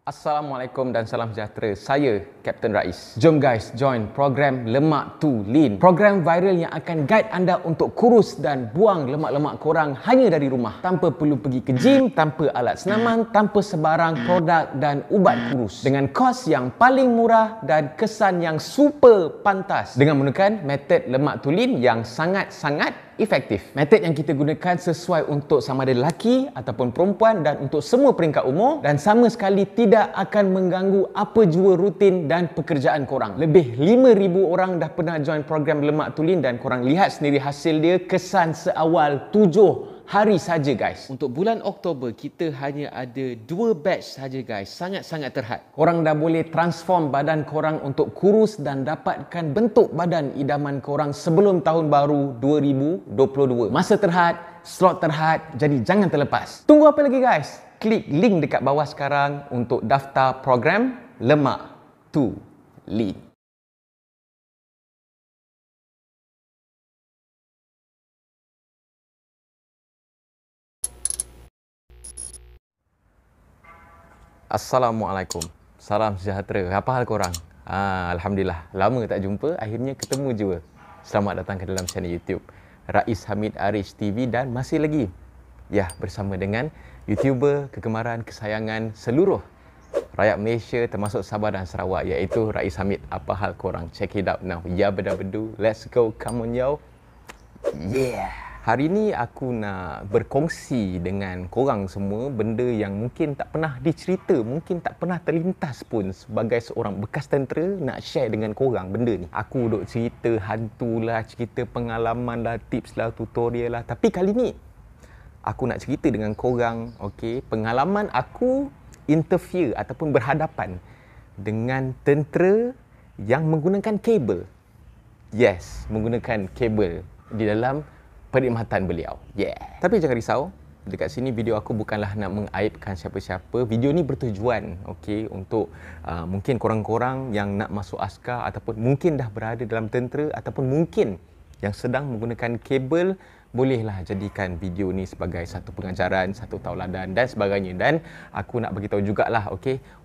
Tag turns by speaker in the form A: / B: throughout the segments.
A: Assalamualaikum dan salam sejahtera. Saya Captain Rais. Jom guys, join program Lemak to Lean. Program viral yang akan guide anda untuk kurus dan buang lemak-lemak korang hanya dari rumah. Tanpa perlu pergi ke gym, tanpa alat senaman, tanpa sebarang produk dan ubat kurus. Dengan kos yang paling murah dan kesan yang super pantas. Dengan menggunakan metod Lemak to Lean yang sangat-sangat efektif. Metod yang kita gunakan sesuai untuk sama ada lelaki ataupun perempuan dan untuk semua peringkat umur dan sama sekali tidak akan mengganggu apa jua rutin dan pekerjaan korang. Lebih 5,000 orang dah pernah join program Lemak to Lean dan korang lihat sendiri hasil dia, kesan seawal 7 hari saja guys. Untuk bulan Oktober kita hanya ada 2 batch saja guys. Sangat-sangat terhad. Korang dah boleh transform badan korang untuk kurus dan dapatkan bentuk badan idaman korang sebelum tahun baru 2022. Masa terhad, slot terhad, jadi jangan terlepas. Tunggu apa lagi guys? Klik link dekat bawah sekarang untuk daftar program Lemak to Lean. Assalamualaikum. Salam sejahtera. Apa hal korang? Alhamdulillah. Lama tak jumpa, akhirnya ketemu jua. Selamat datang ke dalam channel YouTube Rais Hamid Arish TV dan masih lagi bersama dengan YouTuber kegemaran kesayangan seluruh rakyat Malaysia termasuk Sabah dan Sarawak iaitu Rais Hamid. Apa hal korang? Check it out now. Ya bedu. Let's go. Come on yo. Yeah. Hari ni aku nak berkongsi dengan korang semua benda yang mungkin tak pernah dicerita, mungkin tak pernah terlintas pun sebagai seorang bekas tentera nak share dengan korang benda ni. Aku duk cerita hantu lah, cerita pengalaman lah, tips lah, tutorial lah. Tapi kali ni aku nak cerita dengan korang, pengalaman aku interview ataupun berhadapan dengan tentera yang menggunakan kabel. Yes, menggunakan kabel di dalam perkhidmatan beliau. Tapi jangan risau, dekat sini video aku bukanlah nak mengaibkan siapa-siapa. Video ni bertujuan untuk mungkin korang-korang yang nak masuk askar ataupun mungkin dah berada dalam tentera ataupun mungkin yang sedang menggunakan kabel, bolehlah jadikan video ni sebagai satu pengajaran, satu tauladan dan sebagainya. Dan aku nak beritahu jugalah,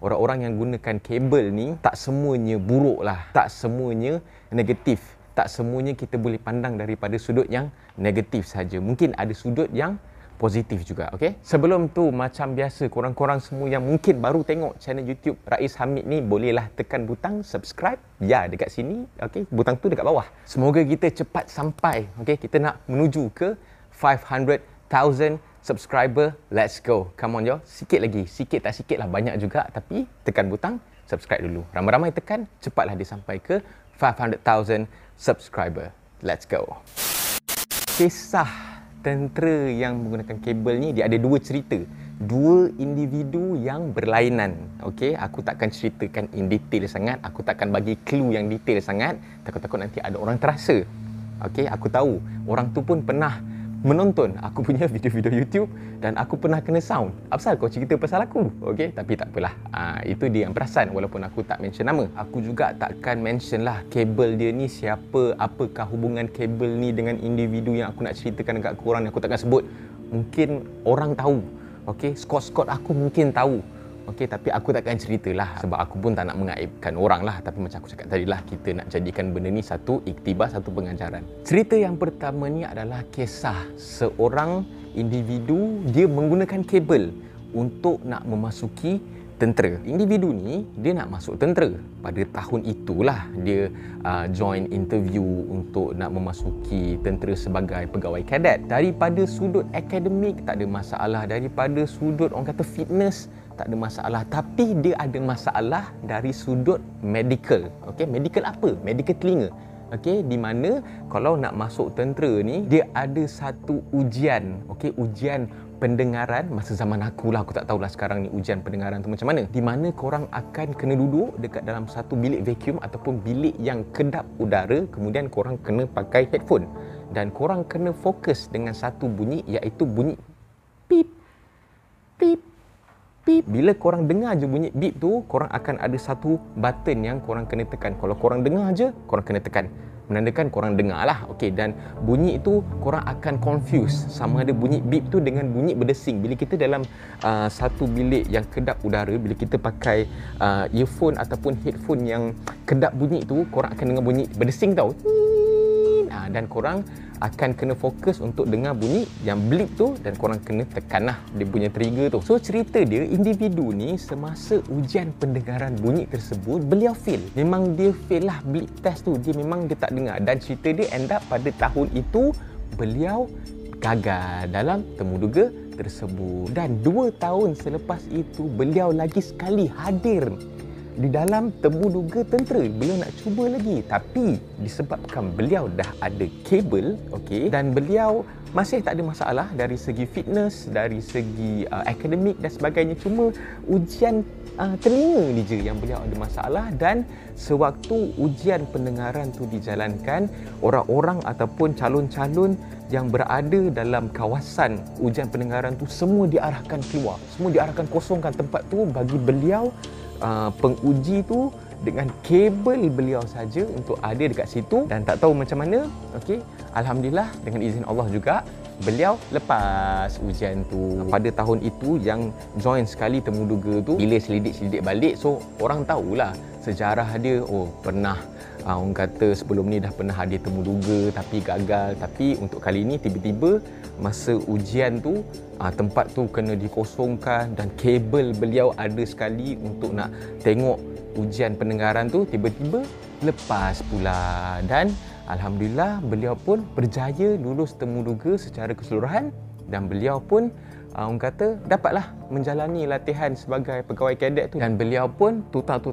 A: orang-orang yang gunakan kabel ni tak semuanya buruk lah, tak semuanya negatif. Tak semuanya kita boleh pandang daripada sudut yang negatif saja. Mungkin ada sudut yang positif juga, Sebelum tu, macam biasa, korang-korang semua yang mungkin baru tengok channel YouTube Rais Hamid ni, bolehlah tekan butang subscribe. Dekat sini, butang tu dekat bawah. Semoga kita cepat sampai, kita nak menuju ke 500,000 subscriber. Let's go. Come on yo. Sikit lagi. Sikit tak sikit lah, banyak juga. Tapi tekan butang subscribe dulu. Ramai-ramai tekan, cepatlah dia sampai ke 500,000 subscriber. Let's go. Kisah tentera yang menggunakan kabel ni, dia ada 2 cerita. 2 individu yang berlainan. Aku takkan ceritakan in detail sangat. Aku takkan bagi clue yang detail sangat. Takut-takut nanti ada orang terasa. Aku tahu orang tu pun pernah menonton aku punya video-video YouTube dan aku pernah kena sound. Apasal kau cerita pasal aku? Tapi tak apalah. Itu dia yang perasan walaupun aku tak mention nama. Aku juga takkan mention lah kabel dia ni siapa, apakah hubungan kabel ni dengan individu yang aku nak ceritakan dekat korang. Aku takkan sebut. Mungkin orang tahu. Skot-skot aku mungkin tahu. Tapi aku takkan ceritalah sebab aku pun tak nak mengaibkan orang lah. Tapi macam aku cakap tadi lah, kita nak jadikan benda ni satu iktibar, satu pengajaran. Cerita yang pertama ni adalah kisah seorang individu, dia menggunakan kabel untuk nak memasuki tentera. Individu ni dia nak masuk tentera. Pada tahun itulah dia join interview untuk nak memasuki tentera sebagai pegawai kadet. Daripada sudut akademik tak ada masalah, daripada sudut orang kata fitness tak ada masalah, tapi dia ada masalah dari sudut medical. Medical apa? Medical telinga. Di mana kalau nak masuk tentera ni, dia ada satu ujian. Ujian pendengaran masa zaman aku lah. Aku tak tahulah sekarang ni ujian pendengaran tu macam mana. Di mana korang akan kena duduk dekat dalam satu bilik vacuum ataupun bilik yang kedap udara. Kemudian korang kena pakai headphone. Dan korang kena fokus dengan satu bunyi, iaitu bunyi pip, pip, pip. Bila korang dengar je bunyi beep tu, korang akan ada satu button yang korang kena tekan. Kalau korang dengar je, korang kena tekan. menandakan korang dengar lah. Okey, dan bunyi itu korang akan confuse sama ada bunyi beep tu dengan bunyi berdesing. Bila kita dalam satu bilik yang kedap udara, bila kita pakai earphone ataupun headphone yang kedap bunyi tu, korang akan dengar bunyi berdesing tau. Dan korang akan kena fokus untuk dengar bunyi yang blip tu, dan korang kena tekan lah dia punya trigger tu. So cerita dia, individu ni semasa ujian pendengaran bunyi tersebut, beliau fail. Memang dia fail lah blip test tu, dia memang dia tak dengar. Dan cerita dia end up pada tahun itu beliau gagal dalam temuduga tersebut. Dan 2 tahun selepas itu beliau lagi sekali hadir di dalam temuduga tentera. Beliau nak cuba lagi, tapi disebabkan beliau dah ada kabel, okey, dan beliau masih tak ada masalah dari segi fitness, dari segi akademik dan sebagainya. Cuma ujian telinga ni je yang beliau ada masalah. Dan sewaktu ujian pendengaran tu dijalankan, orang-orang ataupun calon-calon yang berada dalam kawasan ujian pendengaran tu semua diarahkan keluar, semua diarahkan kosongkan tempat tu bagi beliau penguji tu dengan kabel beliau saja untuk ada dekat situ. Dan tak tahu macam mana, okey, alhamdulillah dengan izin Allah juga beliau lepas ujian tu. Pada tahun itu yang join sekali temuduga tu, bila selidik balik, so orang tahulah sejarah dia. Oh, pernah orang kata sebelum ni dah pernah hadir temuduga tapi gagal. Tapi untuk kali ni tiba-tiba masa ujian tu tempat tu kena dikosongkan dan kabel beliau ada sekali untuk nak tengok ujian pendengaran tu, tiba-tiba lepas pula. Dan alhamdulillah beliau pun berjaya lulus temuduga secara keseluruhan, dan beliau pun orang kata dapatlah menjalani latihan sebagai pegawai kadet tu. Dan beliau pun tutap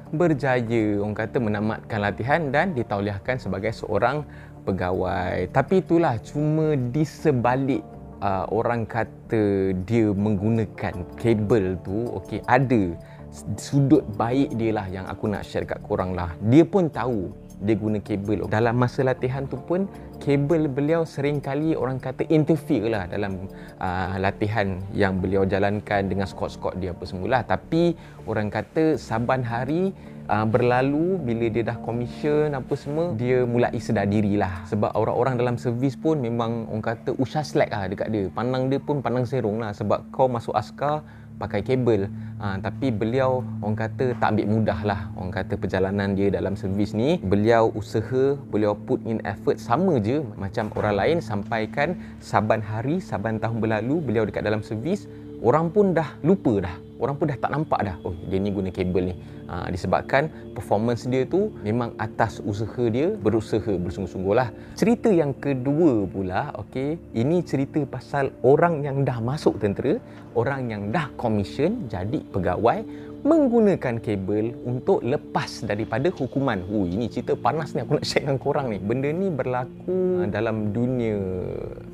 A: berjaya orang kata menamatkan latihan dan ditauliahkan sebagai seorang pegawai. Tapi itulah, cuma di sebalik orang kata dia menggunakan kabel tu, okey, ada sudut baik dia lah yang aku nak share kat korang lah. Dia pun tahu dia guna kabel. Dalam masa latihan tu pun kabel beliau sering kali orang kata interfere lah dalam latihan yang beliau jalankan dengan skot-skot dia apa semula. Tapi orang kata saban hari berlalu, bila dia dah commission apa semua, dia mulai sedar diri lah. Sebab orang-orang dalam servis pun memang orang kata usah slack lah dekat dia. Pandang dia pun pandang serong lah, sebab kau masuk askar pakai kabel. Tapi beliau orang kata tak ambil mudah lah orang kata perjalanan dia dalam servis ni. Beliau usaha, beliau put in effort sama je macam orang lain, sampaikan saban hari, saban tahun berlalu beliau dekat dalam servis, orang pun dah lupa dah. Orang pun dah tak nampak dah, oh dia ni guna kabel ni. Disebabkan performance dia tu memang atas usaha dia, berusaha bersungguh-sungguh lah. Cerita yang kedua pula, okey, ini cerita pasal orang yang dah masuk tentera, orang yang dah commission jadi pegawai, menggunakan kabel untuk lepas daripada hukuman. Ini cerita panas ni, aku nak share dengan korang ni. Benda ni berlaku dalam dunia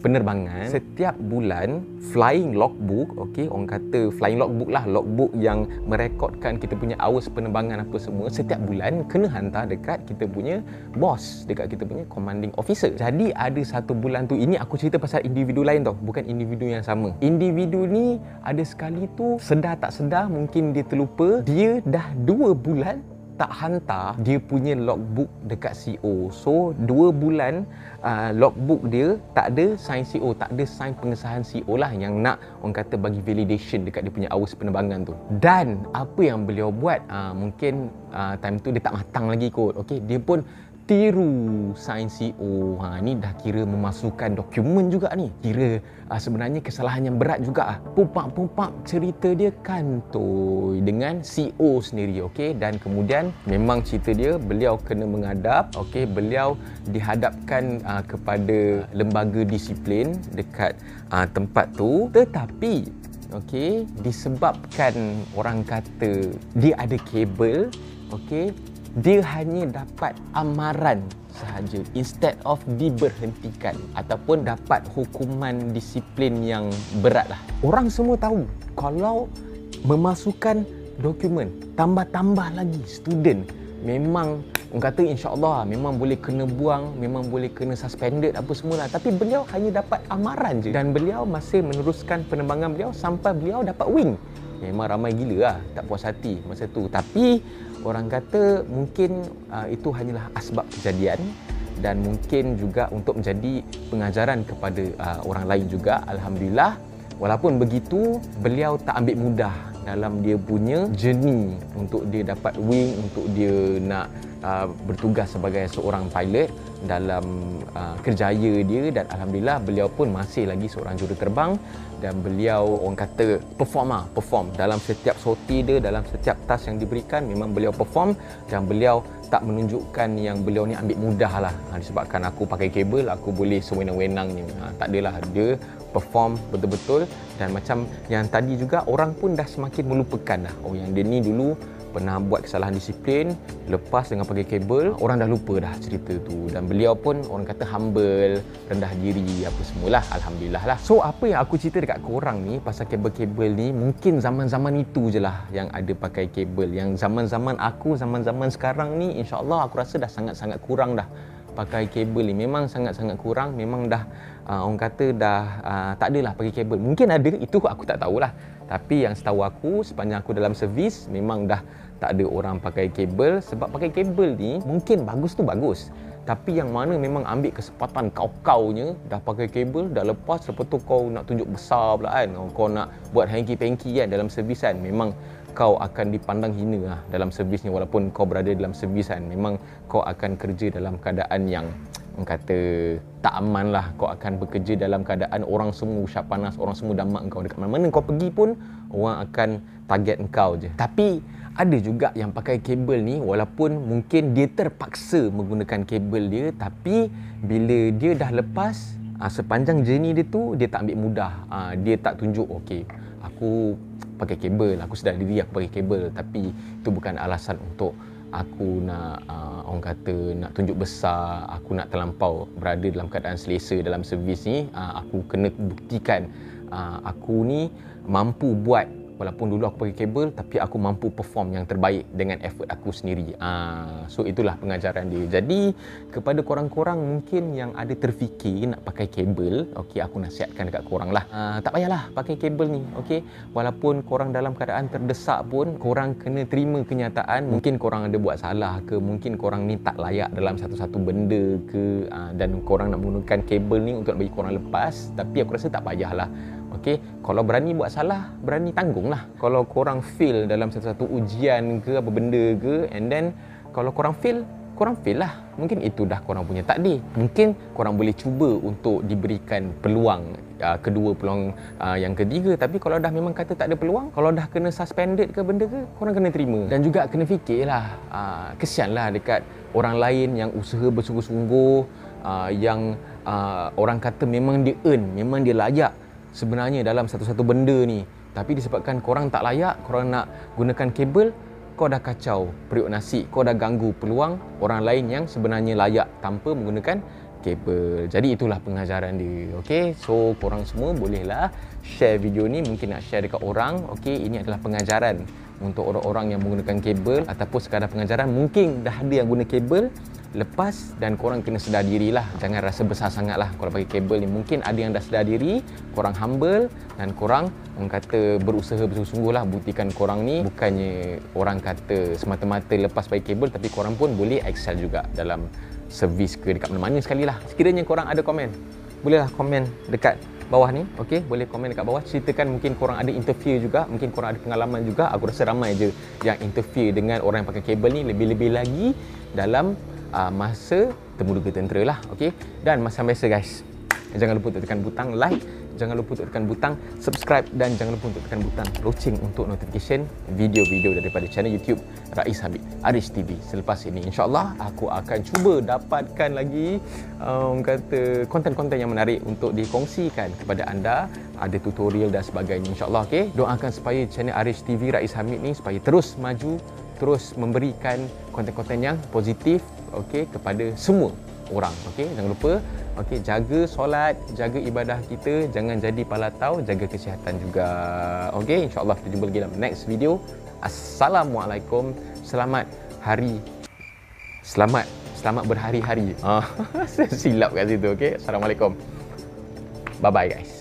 A: penerbangan. Setiap bulan flying logbook, okey, orang kata flying logbook lah, logbook yang merekodkan kita punya hours penerbangan apa semua, setiap bulan kena hantar dekat kita punya bos, dekat kita punya commanding officer. Jadi ada satu bulan tu, ini aku cerita pasal individu lain tau, bukan individu yang sama. Individu ni ada sekali tu sedar tak sedar, mungkin dia terlupa, dia dah 2 bulan tak hantar dia punya logbook dekat CO. So 2 bulan logbook dia tak ada sign CO, tak ada sign pengesahan CO lah yang nak orang kata bagi validation dekat dia punya hours penerbangan tu. Dan apa yang beliau buat, mungkin time tu dia tak matang lagi kot. Okey, dia pun tiru sign CO. Ni dah kira memasukkan dokumen juga ni. Kira sebenarnya kesalahan yang berat juga. Pumpak cerita dia kantoi dengan CO sendiri. Okey, dan kemudian memang cerita dia beliau kena menghadap. Okey, beliau dihadapkan kepada lembaga disiplin dekat tempat tu. Tetapi okey, disebabkan orang kata dia ada kabel, okey, dia hanya dapat amaran sahaja instead of diberhentikan ataupun dapat hukuman disiplin yang berat lah. Orang semua tahu kalau memasukkan dokumen, tambah-tambah lagi student, memang orang kata insya-Allah memang boleh kena buang, memang boleh kena suspended apa semua lah. Tapi beliau hanya dapat amaran je, dan beliau masih meneruskan penerbangan beliau sampai beliau dapat wing. Memang ramai gila lah tak puas hati masa tu. Tapi orang kata mungkin itu hanyalah asbab kejadian dan mungkin juga untuk menjadi pengajaran kepada orang lain juga. Alhamdulillah, walaupun begitu, beliau tak ambil mudah dalam dia punya journey untuk dia dapat wing, untuk dia nak bertugas sebagai seorang pilot dalam kerjaya dia. Dan Alhamdulillah, beliau pun masih lagi seorang juruterbang dan beliau orang kata perform dalam setiap sorti dia, dalam setiap task yang diberikan memang beliau perform dan beliau tak menunjukkan yang beliau ni ambil mudah lah. Disebabkan aku pakai kabel, aku boleh sewenang-wenangnya. Tak adalah, dia perform betul-betul. Dan macam yang tadi juga, orang pun dah semakin melupakan dah. Oh, yang dia ni dulu pernah buat kesalahan disiplin, lepas dengan pakai kabel, orang dah lupa dah cerita tu. Dan beliau pun orang kata humble, rendah diri, apa semualah. Alhamdulillah lah. So, apa yang aku cerita dekat korang ni pasal kabel-kabel ni, mungkin zaman-zaman itu je lah yang ada pakai kabel. Yang zaman-zaman aku, zaman-zaman sekarang ni, insyaAllah aku rasa dah sangat-sangat kurang dah pakai kabel ni. Memang sangat-sangat kurang. Memang dah orang kata dah tak adalah pakai kabel. Mungkin ada, itu aku tak tahulah. Tapi yang setahu aku, sepanjang aku dalam servis, memang dah tak ada orang pakai kabel. Sebab pakai kabel ni mungkin bagus tu bagus, tapi yang mana memang ambil kesempatan kau-kaunya, dah pakai kabel, dah lepas tu kau nak tunjuk besar pula kan, kau nak buat hanky-panky kan dalam servis kan, memang kau akan dipandang hina lah dalam servis ni. Walaupun kau berada dalam servis kan, memang kau akan kerja dalam keadaan yang orang kata tak aman lah. Kau akan bekerja dalam keadaan orang semua usap panas, orang semua damak kau. Dekat mana-mana kau pergi pun, orang akan target kau je. Tapi ada juga yang pakai kabel ni, walaupun mungkin dia terpaksa menggunakan kabel dia, tapi bila dia dah lepas, sepanjang journey dia tu, dia tak ambil mudah. Dia tak tunjuk, okey, aku pakai kabel, aku sedar diri aku pakai kabel. Tapi itu bukan alasan untuk aku nak orang kata nak tunjuk besar, aku nak terlampau berada dalam keadaan selesa dalam servis ni. Aku kena buktikan aku ni mampu buat. Walaupun dulu aku pakai kabel, tapi aku mampu perform yang terbaik dengan effort aku sendiri. So itulah pengajaran dia. Jadi kepada korang-korang mungkin yang ada terfikir nak pakai kabel, okey, aku nasihatkan dekat korang lah, tak payahlah pakai kabel ni, okey. Walaupun korang dalam keadaan terdesak pun, korang kena terima kenyataan. Mungkin korang ada buat salah ke, mungkin korang ni tak layak dalam satu-satu benda ke, dan korang nak menggunakan kabel ni untuk nak bagi korang lepas. Tapi aku rasa tak payahlah. Okey, kalau berani buat salah, berani tanggunglah. Kalau korang fail dalam satu-satu ujian ke apa benda ke, and then kalau korang fail lah. Mungkin itu dah korang punya takdir. Mungkin korang boleh cuba untuk diberikan peluang kedua, peluang yang ketiga. Tapi kalau dah memang kata tak ada peluang, kalau dah kena suspended ke benda ke, korang kena terima. Dan juga kena fikirlah, kesianlah dekat orang lain yang usaha bersungguh-sungguh, yang orang kata memang dia earn, memang dia layak sebenarnya dalam satu-satu benda ni. Tapi disebabkan korang tak layak, korang nak gunakan kabel, kau dah kacau periuk nasi, kau dah ganggu peluang orang lain yang sebenarnya layak tanpa menggunakan kabel. Jadi itulah pengajaran dia. Okey, so korang semua bolehlah share video ni, mungkin nak share dekat orang. Okey, ini adalah pengajaran untuk orang-orang yang menggunakan kabel, ataupun sekadar pengajaran. Mungkin dah ada yang guna kabel lepas, dan korang kena sedar diri lah. Jangan rasa besar sangat lah kalau pakai kabel ni. Mungkin ada yang dah sedar diri, korang humble, dan korang kata berusaha bersungguh-sungguh lah. Buktikan korang ni bukannya orang kata semata-mata lepas pakai kabel, tapi korang pun boleh excel juga dalam servis ke dekat mana-mana sekali lah. Sekiranya korang ada komen, bolehlah komen dekat bawah ni. Okey, boleh komen dekat bawah, ceritakan mungkin korang ada interview juga, mungkin korang ada pengalaman juga. Aku rasa ramai je yang interview dengan orang yang pakai kabel ni, lebih-lebih lagi dalam masa temuduga tentera lah. Okey, dan macam biasa guys, jangan lupa untuk tekan butang like, jangan lupa untuk tekan butang subscribe, dan jangan lupa untuk tekan butang loceng untuk notification video-video daripada channel YouTube Rais Hamid Aris TV selepas ini. InsyaAllah aku akan cuba dapatkan lagi kata konten-konten yang menarik untuk dikongsikan kepada anda. Ada tutorial dan sebagainya, insyaAllah. Okey, doakan supaya channel Aris TV Rais Hamid ni supaya terus maju, terus memberikan konten-konten yang positif, okey, kepada semua orang. Okey, jangan lupa, okey, jaga solat, jaga ibadah kita, jangan jadi palatau, jaga kesihatan juga. Okey, insya-Allah kita jumpa lagi dalam next video. Assalamualaikum. Selamat hari. Selamat berhari-hari. Silap kat situ. Okey, assalamualaikum. Bye bye guys.